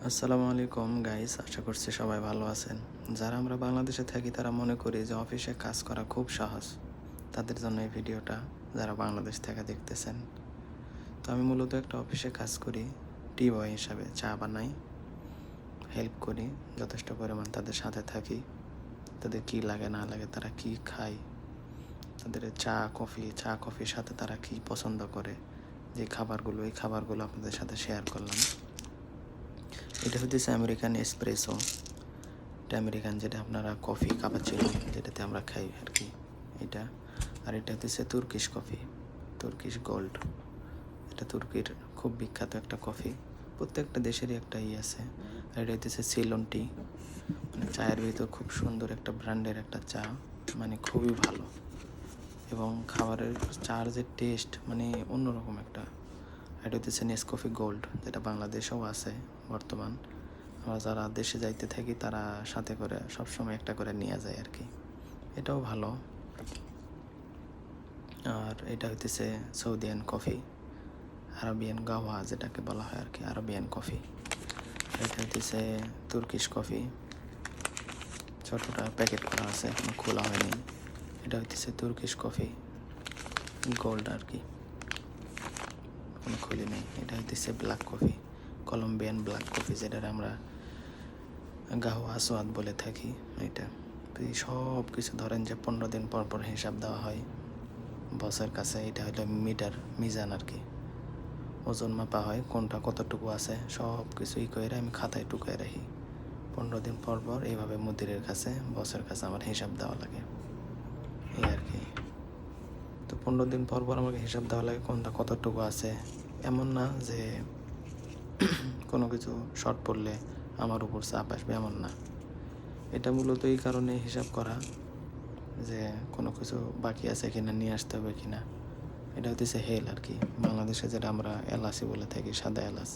আসসালামু আলাইকুম গাইস, আশা করছি সবাই ভালো আছেন। যারা আমরা বাংলাদেশে থাকি তারা মনে করি যে অফিসে কাজ করা খুব সহজ। তাদের জন্য এই ভিডিওটা, যারা বাংলাদেশ থেকে দেখতেছেন। তো আমি মূলত একটা অফিসে কাজ করি, টি বয় হিসাবে। চা বানাই, হেল্প করি, যথেষ্ট পরিমাণ তাদের সাথে থাকি। তাদের কী লাগে না লাগে, তারা কি খায়, তাদের চা কফির সাথে তারা কি পছন্দ করে, যে খাবারগুলো, এই খাবারগুলো আপনাদের সাথে শেয়ার করলাম। এটা হচ্ছে আমেরিকান এসপ্রেসো। এটা আমেরিকান, যেটা আপনারা কফি কাপাচিনো যেটাতে আমরা খাই আর কি, এটা। আর এটা হচ্ছে তুর্কিশ কফি, তুর্কিশ গোল্ড। এটা তুর্কির খুব বিখ্যাত একটা কফি, প্রত্যেকটা দেশেরই একটা আছে। আর এটা হচ্ছে সিলন টি, মানে চায়ের ভিতর খুব সুন্দর একটা ব্র্যান্ডের একটা চা, মানে খুবই ভালো। এবং খাবারের চার যে টেস্ট, মানে অন্যরকম একটা। এটা হচ্ছে নেসকফি গোল্ড, যেটা বাংলাদেশেও আছে বর্তমান। আমরা যারা দেশে যাইতে থাকি তারা সাথে করে সবসময় একটা করে নিয়ে যায় আর কি, এটাও ভালো। আর এটা হইতেছে সৌদিয়ান কফি, আরবিয়ান গাওয়া যেটাকে বলা হয় আর কি, আরবিয়ান কফি। এটা হইতেছে তুর্কিশ কফি, ছোটোটা প্যাকেট করা আছে, এখনো খোলা হয়নি। এটা হইতেছে তুর্কিশ কফি গোল্ড আর কি, কোনো খুলি নেই। এটা হইতেছে black coffee, Colombian black coffee, যেটা আমরা গাওয়া আসোয়াদ বলে থাকি। এটা সব কিছু ধরেন যে 15 দিন পর পর হিসাব দেওয়া হয় বসের কাছে। এটা হলো মিজান আর কি, ওজন মাপা হয়, কোনটা কতটুকু আছে সব কিছুই করে আমি খাতায় টুকায় রাখি। 15 দিন পর পর এইভাবে মুদিরের কাছে, বসের কাছে আমার হিসাব দেওয়া লাগে, এই আর কি। তো 15 দিন পর পর আমাকে হিসাব দেওয়া লাগে কোনটা কতটুকু আছে। এমন না যে কোনো কিছু শর্ট পড়লে আমার উপর চাপ আসবে, এমন না। এটা মূলত এই কারণে হিসাব করা যে কোনো কিছু বাকি আছে কিনা, নিয়ে আসতে হবে কিনা। এটা হচ্ছে হেল আর কি, বাংলাদেশে যেটা আমরা এলাচি বলে থাকি, সাদা এলাচ।